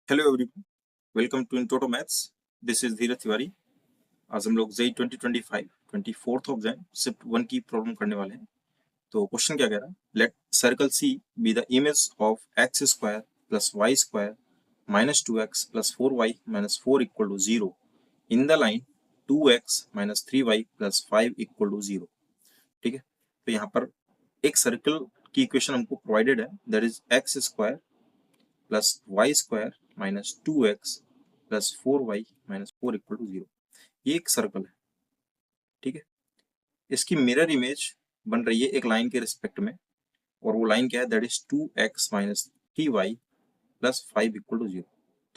Hello everyone, welcome to intro to maths. This is Dheeraj Tiwari. आज हम लोग JEE 2025 24th of Jain shift 1 की problem करने वाले हैं। तो क्वेश्चन क्या कह रहा है, let circle C be the image of x square plus y square minus 2x plus 4y minus 4 equal to 0 in the line 2x minus 3y plus 5 equal to 0। ठीक है, तो यहाँ पर एक सर्कल की इक्वेशन हमको प्रोवाइडेड है, that is x square plus y square minus 2x plus 4y minus 4 equal to 0। ये एक सर्कल है। ठीक है, इसकी मिरर इमेज बन रही है एक लाइन के रिस्पेक्ट में, और वो लाइन क्या है, that is 2x minus 3y plus 5 equal to 0।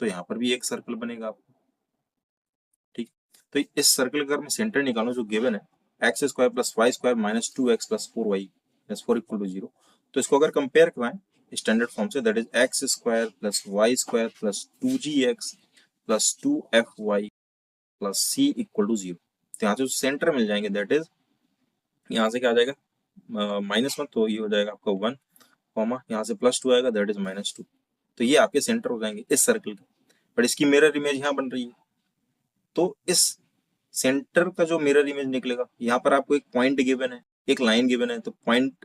तो यहाँ पर भी एक सर्कल बनेगा आपको। ठीक है, तो इस सर्कल का मैं सेंटर निकालूं जो गिवन है, x square plus y square minus 2x plus 4y plus 4 equal to 0। तो इसको अगर कंपेयर कराएं स्टैंडर्ड फॉर्म से, that is x square plus y square plus 2gx plus 2fy plus c equal to 0। तो यहाँ से centre मिल जाएंगे, that is यहाँ से क्या आ जाएगा -1, तो ये हो जाएगा आपका 1 कॉमा, यहाँ से +2 आएगा, दैट इज -2। तो ये आपके सेंटर हो जाएंगे इस सर्कल के। बट इसकी मिरर इमेज यहाँ बन रही है, तो इस सेंटर का जो मिरर इमेज निकलेगा, यहाँ पर आपको एक पॉइंट गिवन है, एक लाइन गिवन है, तो पॉइंट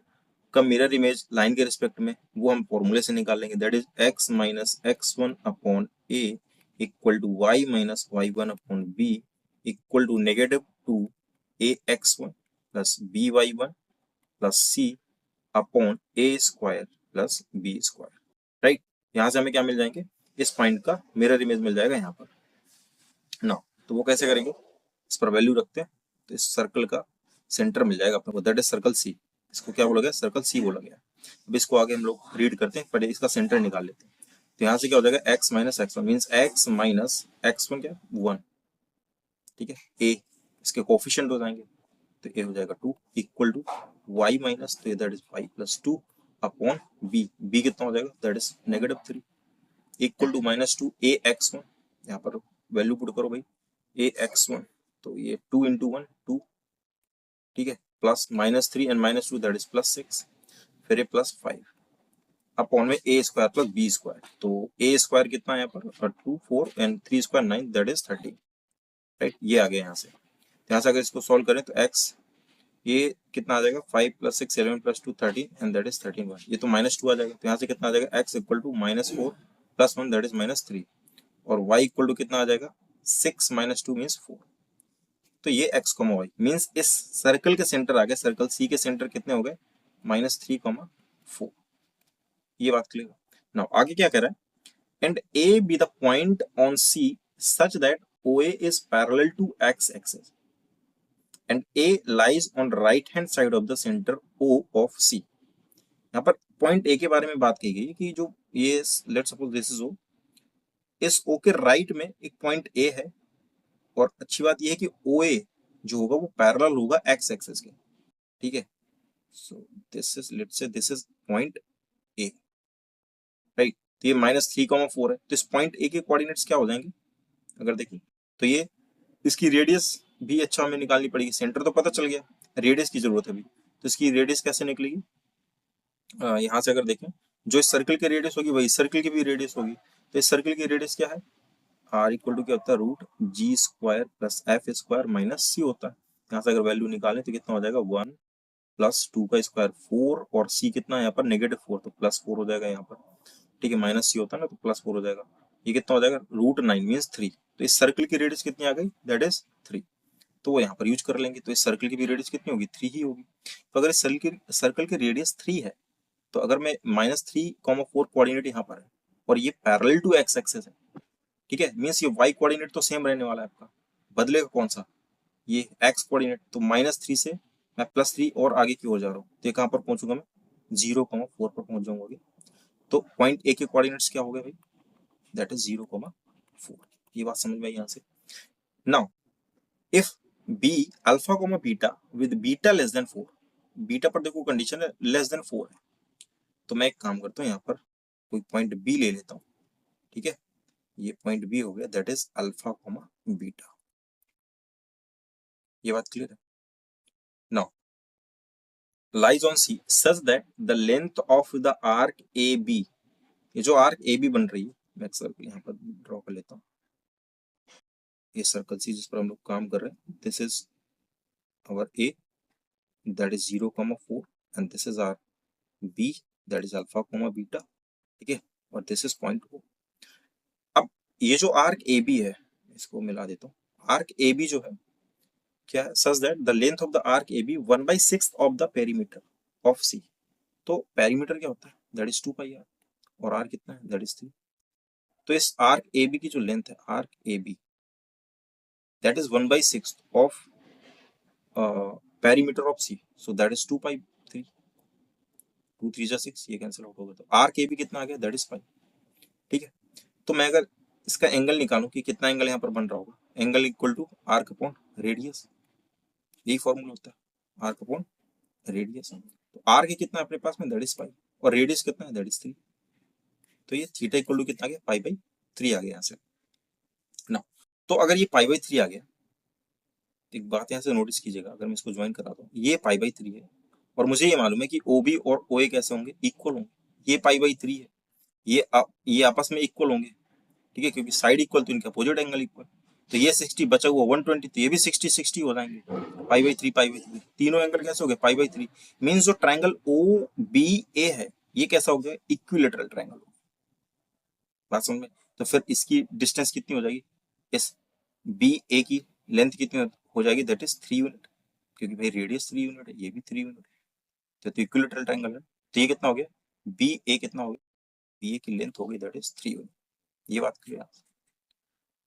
का मिरर इमेज लाइन के रिस्पेक्ट में वो हम फॉर्मूले से निकाल लेंगे, that is x minus x1 upon a equal to y minus y1 upon b equal to -2ax1 plus by1 plus c upon a square plus b square. Right, यहाँ से हमें क्या मिल जाएंगे, इस पॉइंट का मिरर इमेज मिल जाएगा यहाँ पर ना। तो वो कैसे करेंगे, इस पर वैल्यू रखते हैं, तो इस सर्कल का सेंटर मिल जाएगा अपने को, दैट इज सर्कल सी। इसको क्या बोला गया, सर्कल सी बोला गया। अब इसको आगे हम लोग रीड करते हैं, पहले इसका सेंटर निकाल लेते हैं। तो यहाँ से क्या हो जाएगा, x minus x one means x minus x1 क्या 1। ठीक है, a इसके कोफिशिएंट हो जाएंगे, तो a हो जाएगा 2 इक्वल टू y माइनस, तो that is 5 plus 2 upon b कितना हो जाएगा, that is -3 equal to -2 ax1। यहाँ पर वैल्यू पुट करो भाई, ax1, तो ये 2 इंटू 1 2। ठीक है, प्लस -3 एंड -2 दैट इज +6, फिर प्लस 5 अपॉन में a square plus b square. तो a स्क्वायर कितना है यहाँ पर 2 4 and 3 square 9 that is 13। Right, ये आ गया यहाँ से। यहाँ से अगर इसको सॉल्व करें तो x ये कितना आ जाएगा, 5 plus 6 11 plus 2 13 and that is 13 1। ये तो -2 आ जाएगा, तो यहाँ से कितना आ जाएगा, x equal to -4 plus 1 that is -3, और y इक्वल टू कितना आ जाएगा, 6 -2 मीन्स 4। तो ये x, y मीन्स इस सर्कल के सेंटर आ गए, सर्कल सी के सेंटर कितने हो गए, -3, 4। ये बात क्लियर। नाउ आगे क्या कह रहा है, and a be the point on c such that OA is parallel to x axis and A lies on right hand side of the center O of C। यहाँ पर पॉइंट A के बारे में बात की गई कि जो ये let's suppose this is O, इस O के राइट में एक पॉइंट A है, और अच्छी बात यह है कि OA जो होगा वो पैरेलल होगा x एक्सिस के। ठीक है, so this is let's say this is point A। Right, तो ये -3, 4 है, तो इस पॉइंट A के कोऑर्डिनेट्स क्या हो जाएंगे, अगर देखिए तो ये इसकी रेडियस भी अच्छा हमें निकालनी पड़ेगी। सेंटर तो पता चल गया, रेडियस की जरूरत है अभी, तो इसकी रेडियस कैसे निकलेगी, यहाँ से अगर देखें जो इस सर्कल की रेडियस होगी वही सर्कल की भी रेडियस होगी। तो इस सर्कल की रेडियस क्या है, r इक्वल टू क्या होता है, √g square plus f square minus c होता है। यहाँ से अगर वैल्यू निकालें तो कितना हो जाएगा, 1 प्लस 2 का स्क्वायर 4, और c कितना है यहाँ पर -4, तो +4 हो जाएगा यहाँ पर। ठीक है, माइनस c होता है ना, तो +4 हो जाएगा। ये कितना हो जाएगा, √9 मीन्स 3। तो इस सर्कल की रेडियस कितनी आ गई, दैट इज 3। तो वो यहाँ पर यूज कर लेंगे, तो इस सर्कल की भी रेडियस कितनी होगी, 3 ही होगी। तो अगर इस सर्कल की रेडियस 3 है, तो अगर मैं -3, 4 कोऑर्डिनेट यहाँ पर है, और ये पैरेलल टू x एक्सिस है, ठीक है, मींस ये y कोऑर्डिनेट तो सेम रहने वाला है आपका, बदलेगा कौन सा, ये x कोऑर्डिनेट। तो -3 से मैं +3 और आगे की ओर जा रहा हूँ, तो कहाँ पर पहुंचूंगा मैं, 0, 4 पर पहुंच जाऊंगा। तो पॉइंट ए के कोऑर्डिनेट्स क्या हो गए भाई, दैट इज 0, 4। ये बात समझ में आई यहाँ से। Now if b alpha comma beta with beta less than 4, beta पर देखो कंडीशन है लेस देन 4 है, तो मैं एक काम करता हूँ, यहाँ पर कोई पॉइंट b ले लेता हूँ। ठीक है, ये पॉइंट b हो गया, that is alpha comma beta. ये बात क्लियर है। Now lies on C such that the length of the arc AB, ये जो आर्क AB बन रही है मैं एक सर्कल यहाँ पर ड्रॉ कर लेता हूँ। ये सर्कल सी जिस पर हम लोग काम कर रहे हैं, this is our A that is 0,4 and this is our B that is alpha comma beta, ठीक है, और दिस इज पॉइंट ओ। अब ये जो आर्क ए बी है, इसको मिला देता हूँ। आर्क ए बी जो है क्या है, such that the length of the arc A B 1/6 of the perimeter of C. तो पेरीमीटर क्या होता है, दैट इज 2 पाई आर, और आर कितना है, दैट इज 3। तो इस आर्क ए बी की जो लेंथ है, arc A B that is 1/6 of perimeter of C, so that is 2 pi 3, 2 3 जा 6, ये कैंसिल आउट होगा, तो आर्क ए बी कितना आ गया, दैट इज पाई, ठीक है। तो मैं अगर इसका एंगल निकालूं कि कितना एंगल यहाँ पर बन रहा होगा, angle equal to arc upon radius, यही फॉर्मूला होता है, आर्क अपॉन रेडियस। तो आर्क कितना है अपने पास में, दैट इज पाई, और रेडियस कितना है, दैट इज 3। तो ये थीटा इक्वल टू कितना आ गया, पाई बाई 3 आ गया यहाँ से ना। तो अगर ये पाई बाई 3 आ गया, एक बात यहाँ से नोटिस कीजिएगा, अगर मैं इसको ज्वाइन कराता हूँ, ये पाई बाई 3 है, और मुझे ये मालूम है कि ओ बी और ओ ए कैसे होंगे, इक्वल होंगे। ये पाई बाई 3 है, ये आपस में इक्वल होंगे, ठीक है, क्योंकि साइड इक्वल तो इनका अपोजिट एंगल इक्वल। तो ये 60 बचा हुआ 120, तो ये भी 60 60 हो जाएंगे, पाई बाई 3 पाई बाई 3, तीनों एंगल कैसे हो गए, पाई बाई 3। मीन्स जो ट्राइंगल ओ बी ए है, ये कैसा हो गया, इक्विलेटरल ट्राइंगल। बात समझ में? तो फिर इसकी डिस्टेंस कितनी हो जाएगी, इस बी ए की लेंथ कितनी हो जाएगी, दैट इज 3 यूनिट, क्योंकि भाई रेडियस 3 यूनिट है, ये भी 3 यूनिट है, तो इक्विलेटरल ट्राइंगल है। तो ये कितना हो गया, बी ए कितना हो गया, बी ए की लेंथ हो गई दैट इज 3 यूनिट। ये बात क्लियर।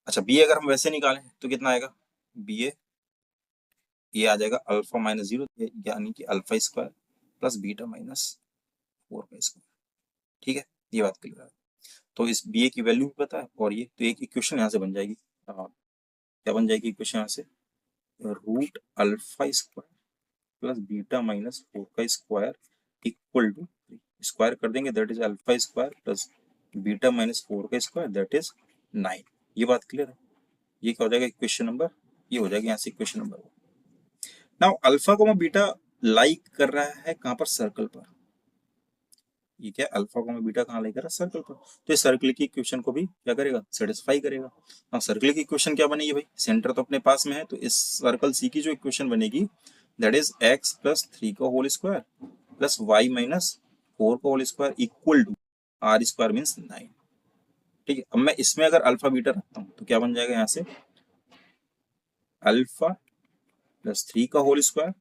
अच्छा, बी ए अगर हम वैसे निकालें तो कितना आएगा, बी ए ये आ जाएगा अल्फा माइनस 0, यानी कि alpha square plus beta minus 4 का स्क्वायर, ठीक है, ये बात क्लियर है। तो इस बी ए की वैल्यू भी पता है, और ये तो एक इक्वेशन यहाँ से बन जाएगी, क्या बन जाएगी इक्वेशन यहाँ से, root alpha square plus beta minus 4 का स्क्वायर इक्वल टू, स्क्वायर कर देंगे that is alpha square plus beta minus 4 का स्क्वायर दैट इज 9। ये बात क्लियर है। ये क्या हो जाएगा इक्वेशन नंबर, ये हो जाएगा यहाँ से इक्वेशन नंबर। नाउ अल्फा को बीटा लाइक कर रहा है कहां पर, सर्कल पर। ये क्या, अल्फा को बीटा कहां लाइक कर रहा है, सर्कल पर। तो इस सर्कल की इक्वेशन को भी क्या करेगा, सेटिस्फाई करेगा। अब सर्कल की इक्वेशन क्या बनेगी भाई, सेंटर तो अपने पास में है, तो इस सर्कल सी की जो इक्वेशन बनेगी दैट इज x प्लस 3 का whole square plus y minus 4 का whole square equal to r square means 9, ठीक है। अब मैं इसमें अगर अल्फा बीटा रखता हूँ तो क्या बन जाएगा यहाँ से, अल्फा प्लस 3 का whole square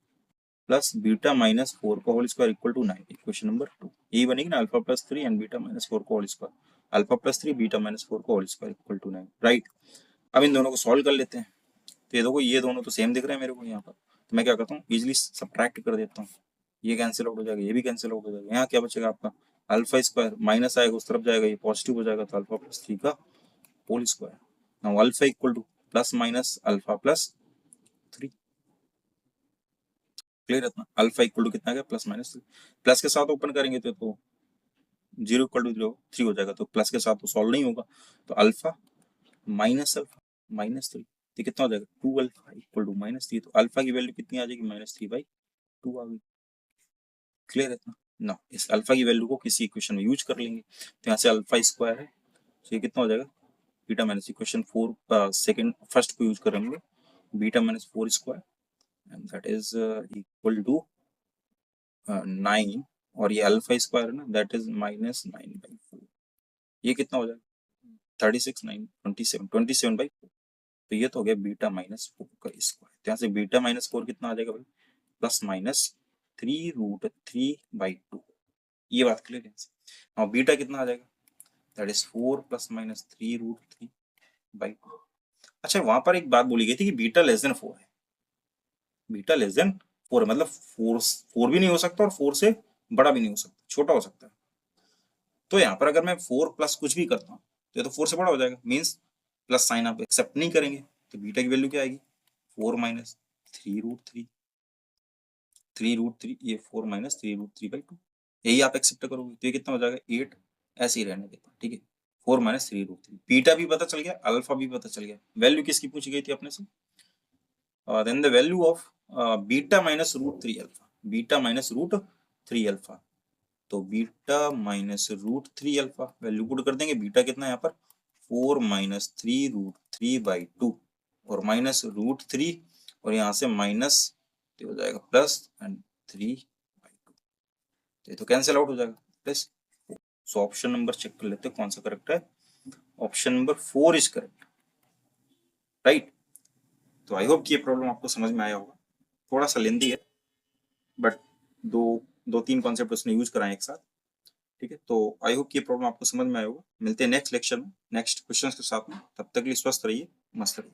plus beta minus 4 का whole square equal to 9, equation number 2 यही बनेगी ना, alpha plus 3 and beta minus 4 का whole square, alpha plus 3 beta minus 4 का whole square equal to 9, right. अब इन दोनों को सॉल्व कर लेते हैं। तो ये देखो, ये दोनों तो सेम दिख रहे हैं मेरे को यहाँ पर, तो मैं क्या करता हूँ, इजिली सब्ट्रैक्ट कर देता हूँ, ये कैंसिल आउट हो जाएगा, ये भी कैंसिल आउट हो जाएगा। यहाँ क्या बचेगा आपका, अल्फा स्क्वायर माइनस आएगा उस तरफ जाएगा, ये पॉजिटिव हो जाएगा, तो अल्फा प्लस 3 का whole square. Now alpha equal to plus minus alpha plus 3, clear है ना। अल्फा इक्वल टू कितना गया, प्लस माइनस 3, प्लस के साथ ओपन करेंगे तो 0 इक्वल टू 0 3 हो जाएगा, तो प्लस के साथ तो सॉल्व नहीं होगा, तो अल्फा माइनस 3, तो कितना हो जाएगा, 2 अल्फा इक्वल टू माइनस 3, तो अल्फा की वैल्यू कितनी आ जाएगी, -3/2 आ गई, क्लियर है ना। ना इस अल्फा की वैल्यू को किसी इक्वेशन में यूज कर लेंगे, तो यहाँ से अल्फा स्क्वायर है, तो ये कितना हो जाएगा, beta minus equation 4 second first को यूज करेंगे, beta minus 4 square and that is equal to 9, और ये अल्फा स्क्वायर है ना, दैट इज -9/4, ये कितना हो जाएगा 36 9 27/4, तो ये तो हो गया बीटा माइनस 4 का स्क्वायर। यहाँ से बीटा माइनस 4 कितना आ जाएगा भाई, प्लस माइनस 3√3/2, ये बात क्लियर है। और बीटा कितना आ जाएगा, दैट इज 4 प्लस माइनस 3√3/2। अच्छा, वहां पर एक बात बोली गई थी कि बीटा लेस देन 4 है, बीटा लेस देन 4 है, मतलब 4 भी नहीं हो सकता और 4 से बड़ा भी नहीं हो सकता, छोटा हो सकता है। तो यहाँ पर अगर मैं 4 प्लस कुछ भी करता हूँ तो ये तो 4 से बड़ा हो जाएगा, मीन्स प्लस साइन आप एक्सेप्ट नहीं करेंगे, तो बीटा की वैल्यू क्या आएगी, 4 माइनस 3√3, 3√3, ये 4 माइनस 3√3/2, यही आप एक्सेप्ट करोगे, तो ये कितना हो जाएगा 8, ऐसे ही रहने देता, ठीक है। 4 माइनस 3√3, बीटा भी पता चल गया, अल्फा भी पता चल गया, वैल्यू किसकी पूछी गई थी अपने से, then the value of beta minus √3 alpha, beta minus √3 alpha, तो beta minus √3 alpha value put कर देंगे, बीटा कितना है यहाँ पर 4 माइनस 3√3/2 और माइनस √3 और यहाँ से माइनस हो जाएगा प्लस एंड 3/2, ये तो कैंसिल आउट हो जाएगा plus. So option number check कर लेते हैं कौन सा करेक्ट है। Option number 4 is correct, right. तो आई होप कि ये प्रॉब्लम आपको समझ में आया होगा, थोड़ा सा लेंदी है बट दो तीन कॉन्सेप्ट उसने यूज कराए एक साथ, ठीक है। तो आई होप कि ये प्रॉब्लम आपको समझ में आया होगा। मिलते हैं नेक्स्ट लेक्चर में नेक्स्ट क्वेश्चंस के साथ में, तब तक के लिए स्वस्थ रहिए, मस्त रहिए।